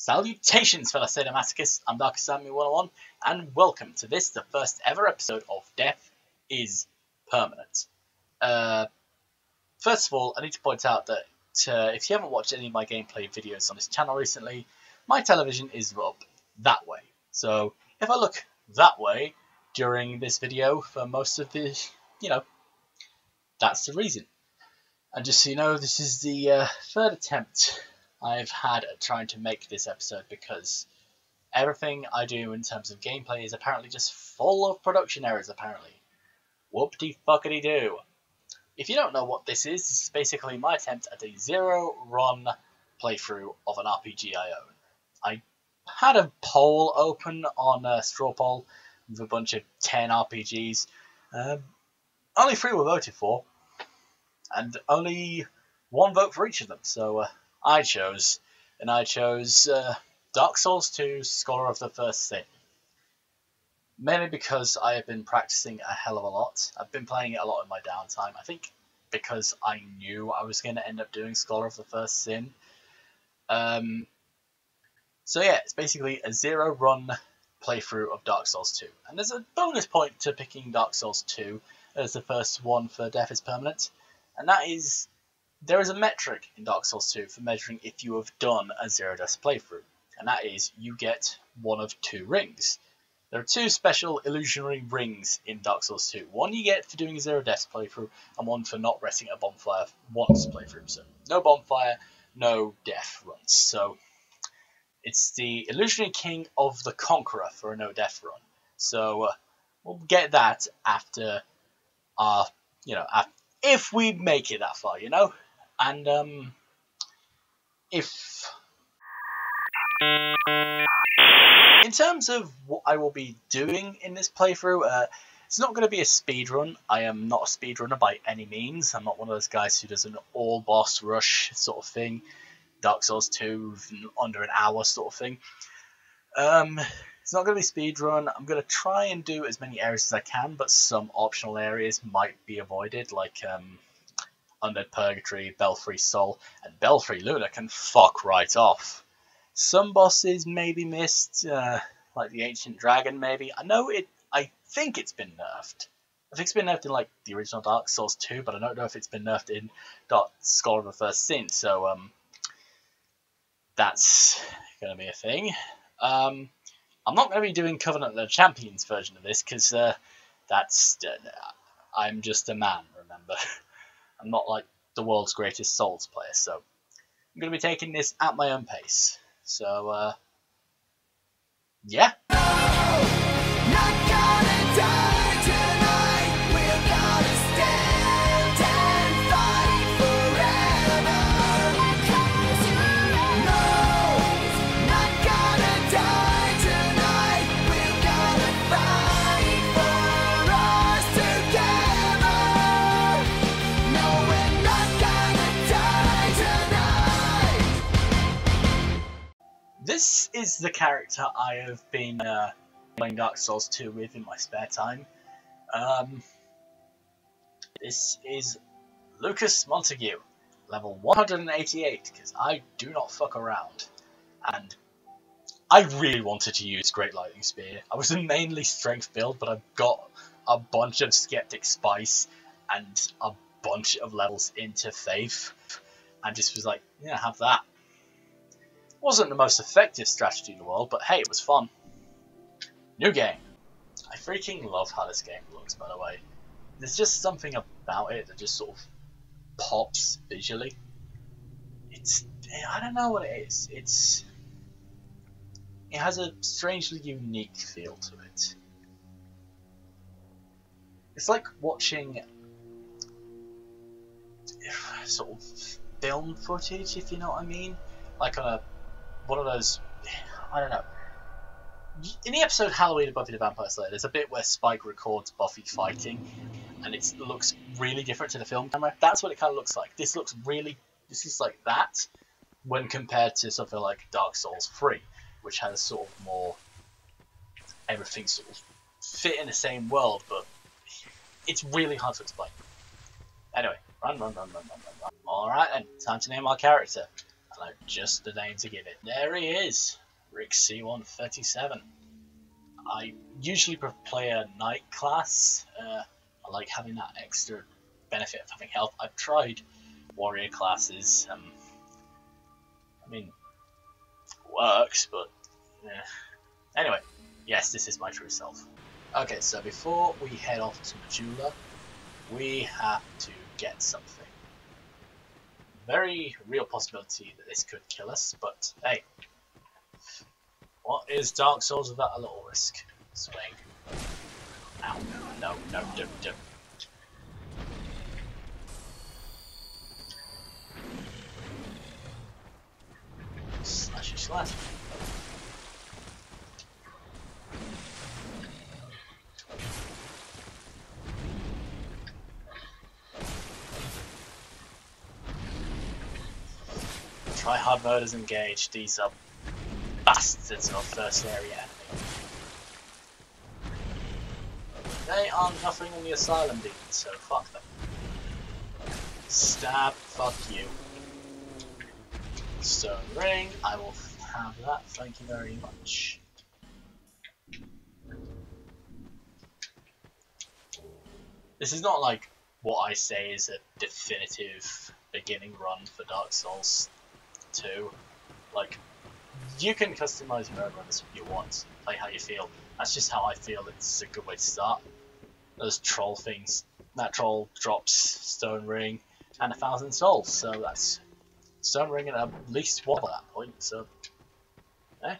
Salutations, fellow sadomasochists, I'm Darkest101, and welcome to this, the first ever episode of Death is Permanent. First of all, I need to point out that if you haven't watched any of my gameplay videos on this channel recently, my television is up that way. So, if I look that way during this video for most of the, that's the reason. And just so you know, this is the third attempt I've had at trying to make this episode because everything I do in terms of gameplay is apparently just full of production errors, apparently. Whoop-de-fuckity-doo. If you don't know what this is basically my attempt at a zero-run playthrough of an RPG I own. I had a poll open on Straw Poll with a bunch of 10 RPGs. Only 3 were voted for, and only 1 vote for each of them, so I chose Dark Souls 2, Scholar of the First Sin. Mainly because I have been practicing a hell of a lot. I've been playing it a lot in my downtime. I think because I knew I was going to end up doing Scholar of the First Sin. So yeah, it's basically a zero-run playthrough of Dark Souls 2. And there's a bonus point to picking Dark Souls 2 as the first one for Death is Permanent. And that is, there is a metric in Dark Souls 2 for measuring if you have done a zero-death playthrough. And that is, you get one of 2 rings. There are 2 special illusionary rings in Dark Souls 2. One you get for doing a zero-death playthrough, and one for not resting at a bonfire once playthrough. So, no bonfire, no death runs. So, it's the Illusionary King of the Conqueror for a no-death run. So, we'll get that after our, if we make it that far, And, in terms of what I will be doing in this playthrough, it's not going to be a speedrun. I am not a speedrunner by any means. I'm not one of those guys who does an all-boss rush sort of thing. Dark Souls 2 under an hour sort of thing. It's not going to be speedrun. I'm going to try and do as many areas as I can, but some optional areas might be avoided, like Undead Purgatory, Belfry Sol, and Belfry Luna can fuck right off. Some bosses may be missed, like the Ancient Dragon maybe. I think it's been nerfed. I think it's been nerfed in like the original Dark Souls 2, but I don't know if it's been nerfed in Scholar of the First Sin, so that's going to be a thing. I'm not going to be doing Covenant of the Champions version of this, because I'm just a man, remember. I'm not like the world's greatest Souls player, so I'm going to be taking this at my own pace. So, yeah. This is the character I have been playing Dark Souls 2 with in my spare time. This is Lucas Montague, level 188, because I do not fuck around. And I really wanted to use Great Lightning Spear. I was a mainly strength build, but I've got a bunch of Skeptic Spice and a bunch of levels into Faith. And just was like, yeah, have that. Wasn't the most effective strategy in the world, but hey, it was fun. New game. I freaking love how this game looks, by the way. There's just something about it that just sort of pops visually. I don't know what it is. It has a strangely unique feel to it. It's like watching sort of film footage, if you know what I mean. Like on one of those, I don't know. In the episode Halloween of Buffy the Vampire Slayer, there's a bit where Spike records Buffy fighting, and it looks really different to the film camera. That's what it kind of looks like. This is like that, when compared to something like Dark Souls 3, which has sort of more, everything sort of fit in the same world, but it's really hard to explain. Anyway, run. Alright then, time to name our character. I know just the name to give it. There he is, Rick C137. I usually play a knight class. I like having that extra benefit of having health. I've tried warrior classes. I mean, it works, but yeah. Anyway, yes, this is my true self. Okay, so before we head off to Majula, we have to get something. Very real possibility that this could kill us, but hey, what is Dark Souls without a little risk? Swing. Ow. No, don't. Slash. Try hard mode is engaged. These are bastards of first area enemy. They are nothing on the asylum demons, so fuck them. Stab, fuck you. Stone ring, I will have that, thank you very much. This is not like what I say is a definitive beginning run for Dark Souls 2. Like, you can customize your own runs if you want, play how you feel. That's just how I feel it's a good way to start. Those troll things, that troll drops Stone Ring and 1,000 souls, so that's Stone Ring and at least one at that point, so eh.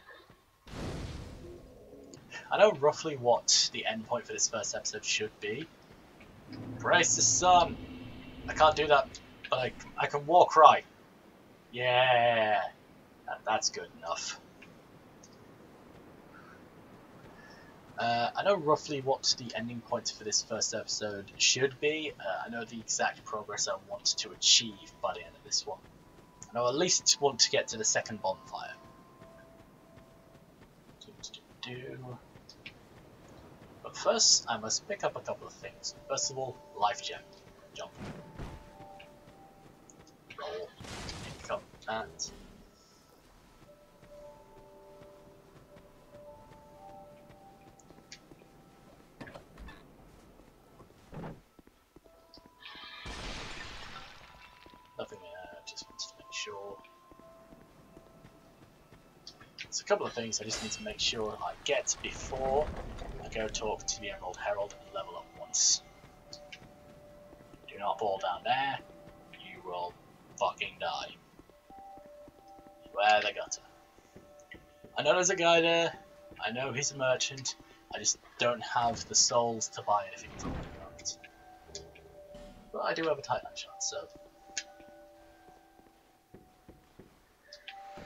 I know roughly what the end point for this first episode should be. Praise the sun! I can't do that, but I can war cry. Yeah, that's good enough. I know roughly what the ending point for this first episode should be. I know the exact progress I want to achieve by the end of this one. And I'll at least want to get to the second bonfire. But first, I must pick up a couple of things. First of all, life gem. Jump. Roll. Pick up that. Nothing there, just wanted to make sure. There's a couple of things I just need to make sure I get before I go talk to the Emerald Herald and level up once. Do not fall down there, you will fucking die. Where the gutter. I know there's a guy there, I know he's a merchant, I just don't have the souls to buy anything from him. But I do have a Titan shot, so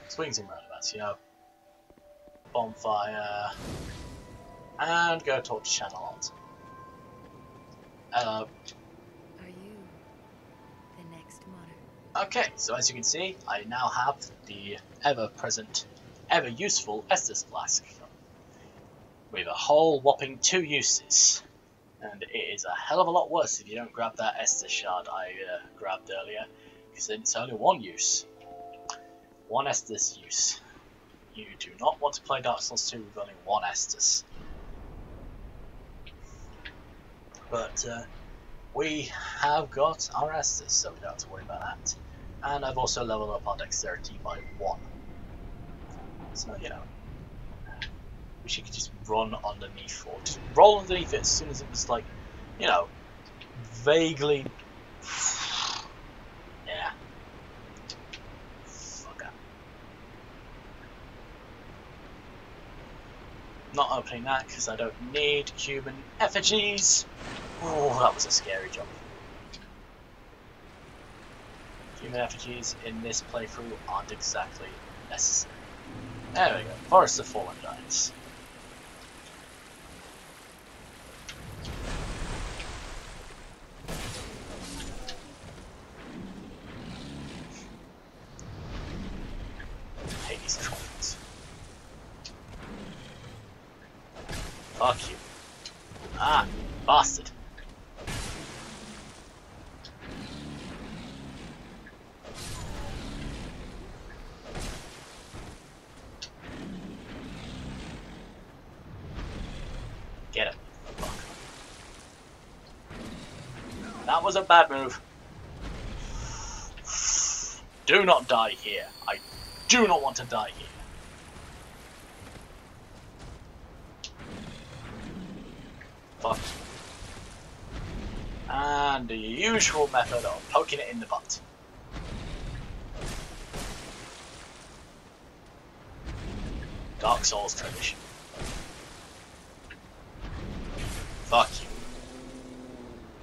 swings and roundabouts, you know. Bonfire. And go talk to Channelot. Hello. Are you the next monarch? Okay, so as you can see, I now have the ever-present, ever-useful Estus Flask. With a whole whopping 2 uses. And it is a hell of a lot worse if you don't grab that Estus Shard I grabbed earlier. Because it's only 1 use. 1 Estus use. You do not want to play Dark Souls 2 with only 1 Estus. But we have got our Estus, so we don't have to worry about that. And I've also leveled up our dexterity by 1. So, you know, wish you could just run underneath, or just roll underneath it as soon as it was like, you know, vaguely. Yeah. Fuck up. Not opening that because I don't need human effigies. Oh, that was a scary jump. Human effigies in this playthrough aren't exactly necessary. There we go. Forest of Fallen Giants. Hate these trolls. Fuck you. Ah, bastard. Get him. Fuck. That was a bad move. Do not die here. I do not want to die here. Fuck. And the usual method of poking it in the butt. Dark Souls tradition. Fuck you.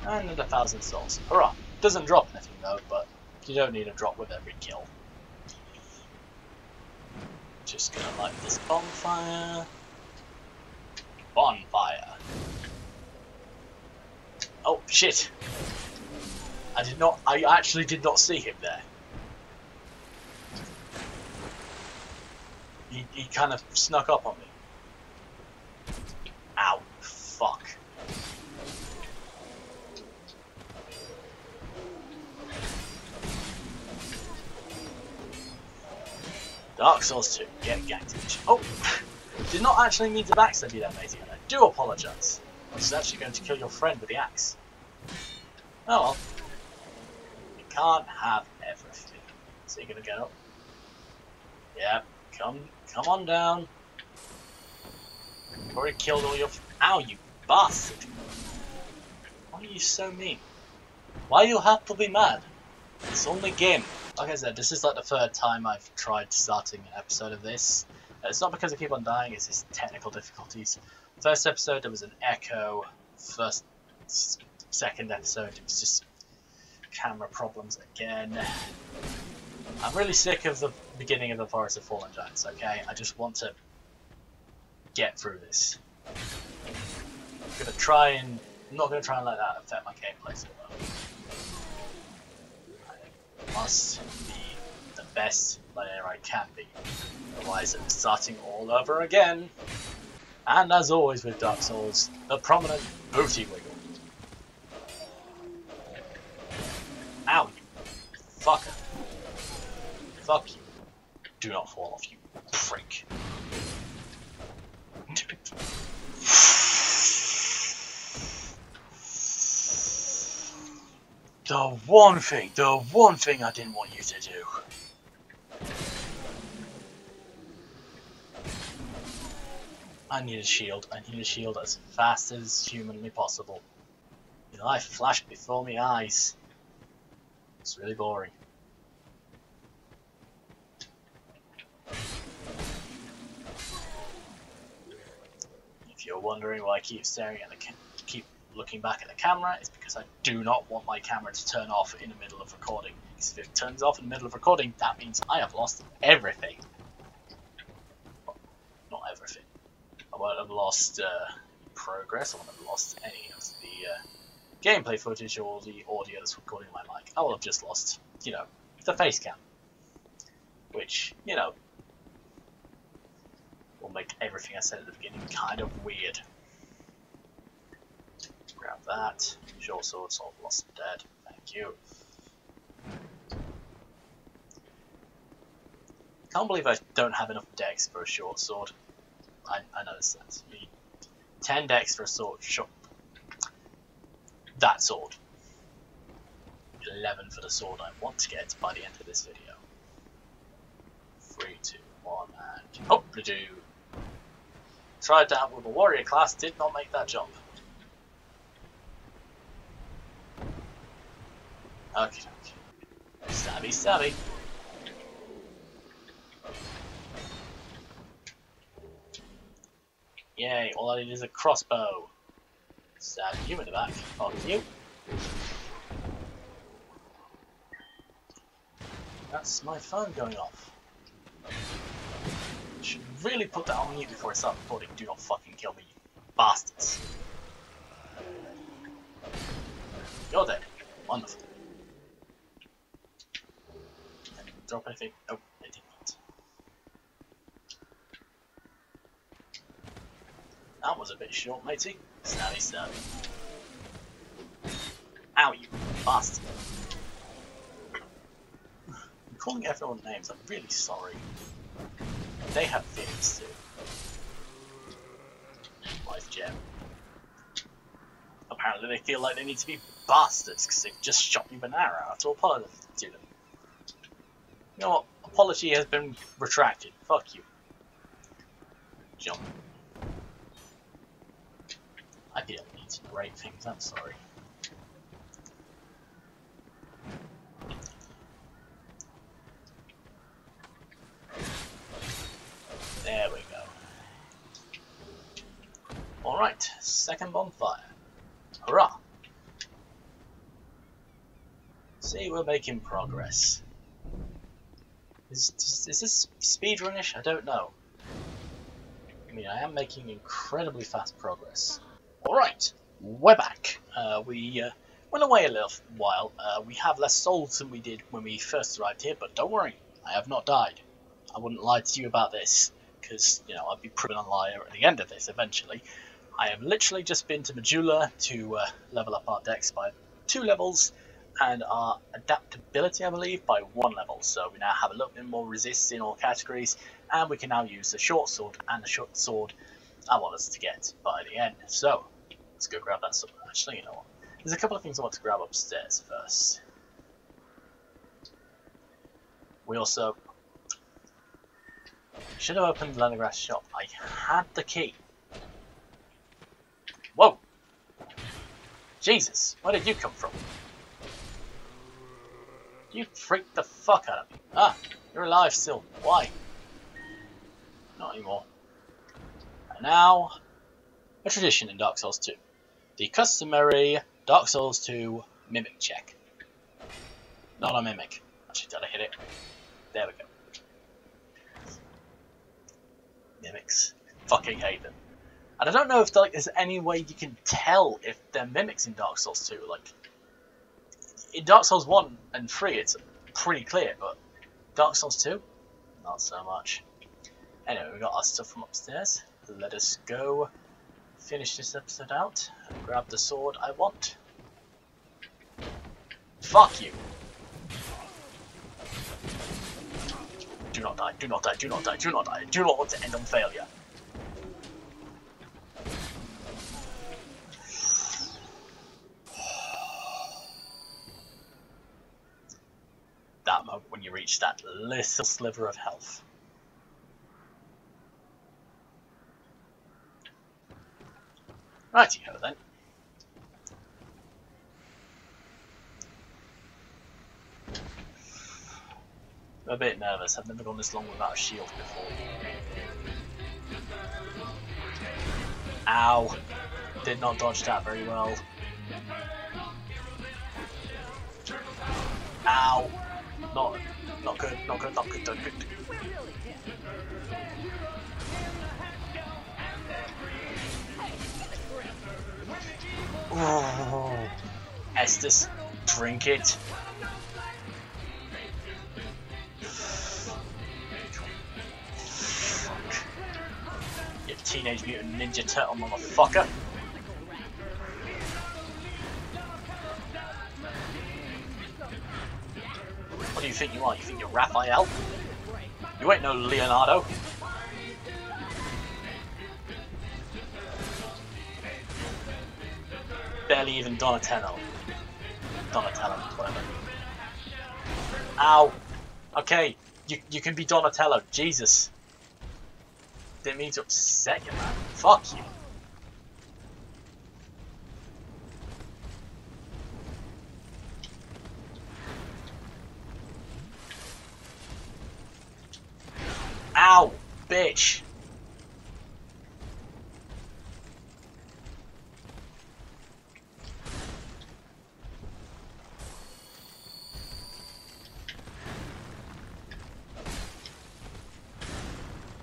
And another 1,000 souls. Hurrah! Doesn't drop anything though, but you don't need a drop with every kill. Just gonna light this bonfire. Bonfire. Oh shit! I actually did not see him there. He kind of snuck up on me. Ow, fuck. Dark Souls 2, get ganked. Oh, did not actually mean to backstab you there, matey, and I do apologise. I was actually going to kill your friend with the axe. Oh well. You can't have everything. So you're gonna go. Yep, come on down. You've already killed all your. Ow, you bastard! Why are you so mean? Why do you have to be mad? It's only a game. Like I said, this is like the third time I've tried starting an episode of this. It's not because I keep on dying, it's just technical difficulties. First episode there was an echo. Second episode it was just camera problems again. I'm really sick of the beginning of the Forest of Fallen Giants, okay? I just want to get through this. I'm not gonna try and let that affect my gameplay so well. I must be the best player I can be. Otherwise I'm starting all over again. And as always with Dark Souls, the prominent booty wiggle. Ow, you fucker. Fuck you. Do not fall off, you prick. The one thing I didn't want you to do. I need a shield as fast as humanly possible. Your life flashed before my eyes. It's really boring. If you're wondering why I keep staring at keep looking back at the camera, it's because I do not want my camera to turn off in the middle of recording. Because if it turns off in the middle of recording, that means I have lost everything. Well, not everything. I won't have lost progress. I won't have lost any of the gameplay footage or the audio that's recording my mic. I will have just lost, you know, the face cam. Which, you know, will make everything I said at the beginning kind of weird. Grab that. Short sword, sword lost and dead. Thank you. Can't believe I don't have enough dex for a short sword. I noticed that. You need 10 dex for a sword. Sure. That sword. 11 for the sword I want to get by the end of this video. 3, 2, 1, and hope to do. Tried that with a warrior class, did not make that jump. Okay, okay. Stabby, stabby. Yay, all I need is a crossbow. Stab you in the back. Fuck you. That's my phone going off. I should really put that on mute before I start recording. Do not fucking kill me, you bastards. You're dead. Wonderful. Drop anything? Nope, it did not. That was a bit short, matey. Stabby, stabby. Ow, you bastard. I'm calling everyone names, I'm really sorry. They have feelings too. Life gem. apparently they feel like they need to be bastards because they've just shot me with an arrow. I have to apologize to them. You know what? Apology has been retracted. Fuck you. Jump. I feel I need to narrate things, I'm sorry. There we go. Alright, second bonfire. Hurrah! See, we're making progress. Is this speedrunish? I don't know. I mean, I am making incredibly fast progress. Alright, we're back. We went away a little while. We have less souls than we did when we first arrived here, but don't worry, I have not died. I wouldn't lie to you about this, because, you know, I'd be proven a liar at the end of this eventually. I have literally just been to Majula to level up our dex by 2 levels, and our adaptability, I believe, by 1 level. So we now have a little bit more resist in all categories, and we can now use the short sword and the short sword I want us to get by the end. So let's go grab that sword. Actually, you know what? There's a couple of things I want to grab upstairs first. We also should have opened the Leathergrass shop. I had the key. Whoa! Jesus, where did you come from? You freaked the fuck out of me. Ah, you're alive still. Why? Not anymore. And now, a tradition in Dark Souls 2. The customary Dark Souls 2 mimic check. Not a mimic. Actually, did I hit it? There we go. Mimics. Fucking hate them. And I don't know if there's any way you can tell if they're mimics in Dark Souls 2. Like, in Dark Souls 1 and 3 it's pretty clear, but Dark Souls 2? Not so much. Anyway, we got our stuff from upstairs. Let us go finish this episode out and grab the sword I want. Fuck you! Do not die, do not die, do not die, do not die. I do not want to end on failure. That moment when you reach that little sliver of health. Righty-ho then. I'm a bit nervous, I've never gone this long without a shield before. Ow! Did not dodge that very well. Ow! Not good, not good, not good, not good. Oh, Estes, drink it. Fuck. You Teenage Mutant Ninja Turtle motherfucker. What do you think you are? You think you're Raphael? You ain't no Leonardo. Barely even Donatello. Donatello, whatever. Ow! Okay, you can be Donatello. Jesus. Didn't mean to upset you, man. Fuck you. Ow! Bitch!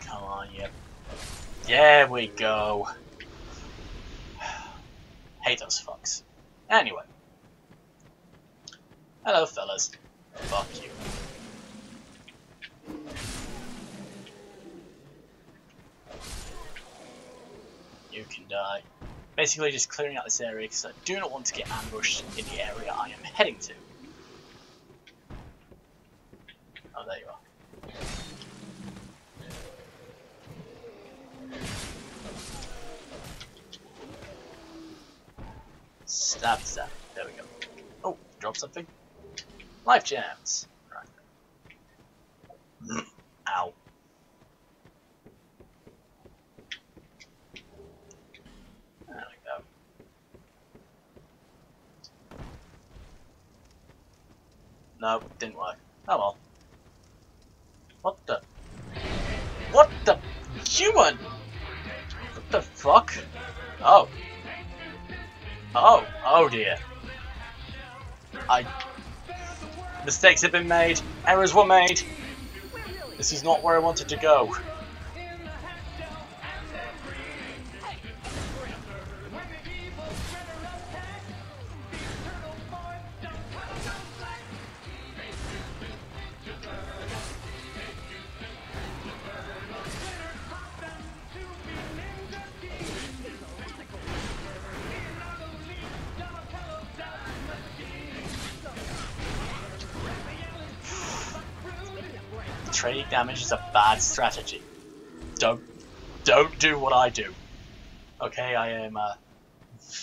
Come on, yep. There we go. Hate those fucks. Anyway. Hello, fellas. Fuck you. You can die. Basically just clearing out this area because I do not want to get ambushed in the area I am heading to. Oh, there you are. Stab, stab. There we go. Oh, drop something. Life gems. Right. Ow. There we go. No, didn't work. Oh well. What the? What the? Human? What the fuck? Oh. Oh. Oh dear. Mistakes have been made. Errors were made. This is not where I wanted to go. Trading damage is a bad strategy. Don't do what I do. Okay, I am a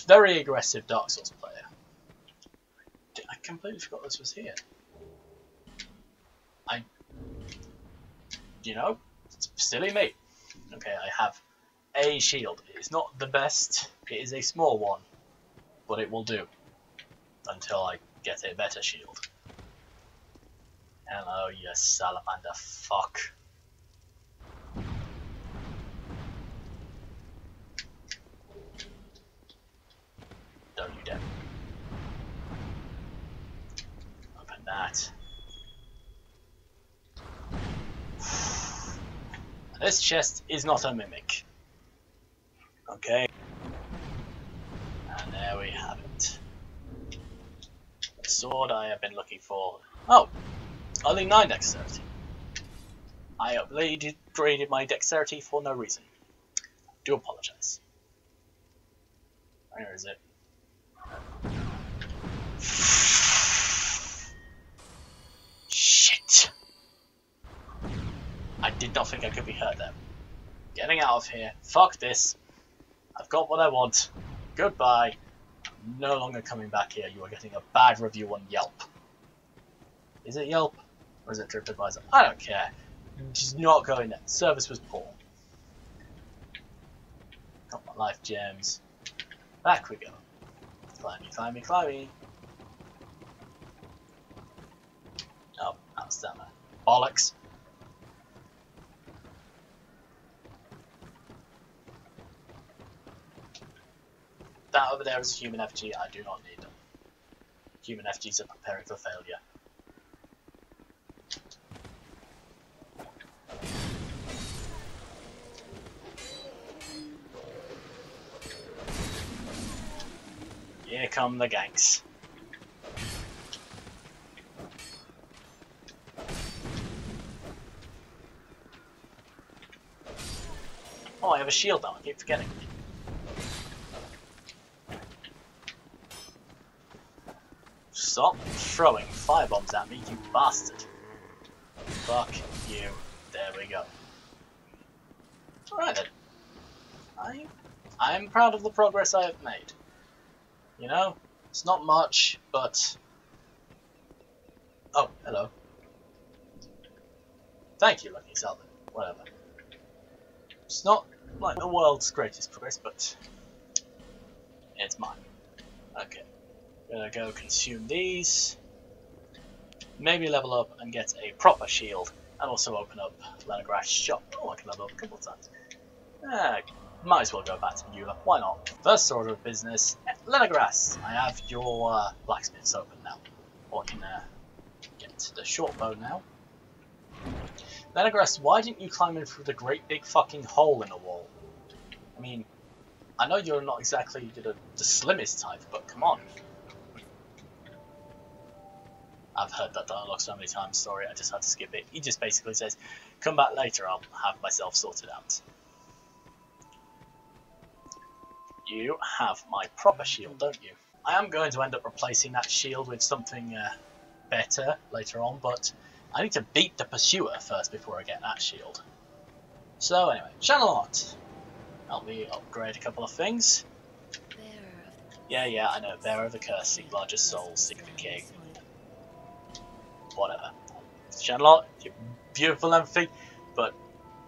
very aggressive Dark Souls player. I completely forgot this was here. You know, it's silly me. Okay, I have a shield. It's not the best. It is a small one, but it will do until I get a better shield. Hello, you salamander fuck. Don't you dare. Open that. This chest is not a mimic. Okay. And there we have it. The sword I have been looking for. Oh! Only 9 dexterity. I upgraded my dexterity for no reason. Do apologize. Where is it? Shit! I did not think I could be hurt there. Getting out of here. Fuck this. I've got what I want. Goodbye. I'm no longer coming back here. You are getting a bad review on Yelp. Is it Yelp? Or is it TripAdvisor? I don't care. Just not going there. Service was poor. Got my life gems. Back we go. Climby, climby, climby. Oh, that's stamina. Bollocks. That over there is a human FG. I do not need them. Human FGs are preparing for failure. Here come the ganks. Oh, I have a shield now, I keep forgetting. Stop throwing firebombs at me, you bastard. Fuck you. There we go. Alright then. I'm proud of the progress I have made. You know, it's not much, but... Oh, hello. Thank you, Lucky Salvin. Whatever. It's not like the world's greatest progress, but... it's mine. Okay. Gonna go consume these. Maybe level up and get a proper shield. And also open up Leningrad shop. Oh, I can level up a couple of times. Might as well go back to Beulah. Why not? First order of business, Leningrad. I have your blacksmiths open now. Or I can get the short bow now. Leningrad, why didn't you climb in through the great big fucking hole in the wall? I mean, I know you're not exactly the slimmest type, but come on. I've heard that dialogue so many times, sorry, I just had to skip it. He just basically says, come back later, I'll have myself sorted out. You have my proper shield, don't you? I am going to end up replacing that shield with something better later on, but I need to beat the pursuer first before I get that shield. So anyway, channel art. Help me upgrade a couple of things. Yeah, I know. Bearer of the curse, seek larger souls, seek the king. Whatever. Shenlot, you're beautiful and everything, but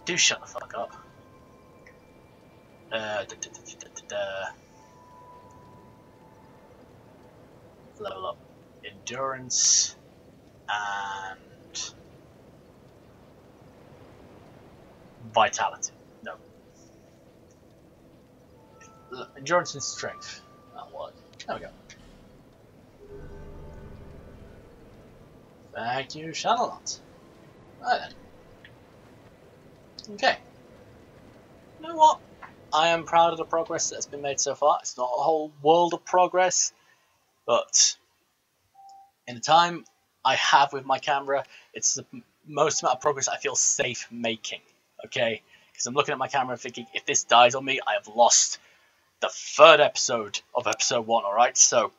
do shut the fuck up. Level up endurance and vitality. No. Endurance and strength. That'll work. There we go. Thank you, Shenlot. Right then. Okay. You know what? I am proud of the progress that has been made so far. It's not a whole world of progress, but in the time I have with my camera, it's the most amount of progress I feel safe making. Okay? Because I'm looking at my camera and thinking, if this dies on me, I have lost the third episode of episode 1, alright? So,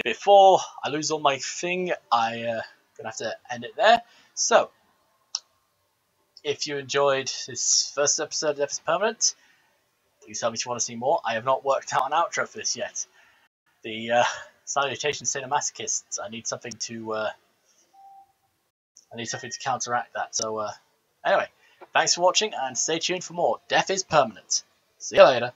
before I lose all my thing, I'm going to have to end it there. So, if you enjoyed this first episode of Death is Permanent, please tell me if you want to see more. I have not worked out an outro for this yet. The Salutations Sadomasochists. I need something to counteract that. So anyway, thanks for watching and stay tuned for more. Death is Permanent. See you later.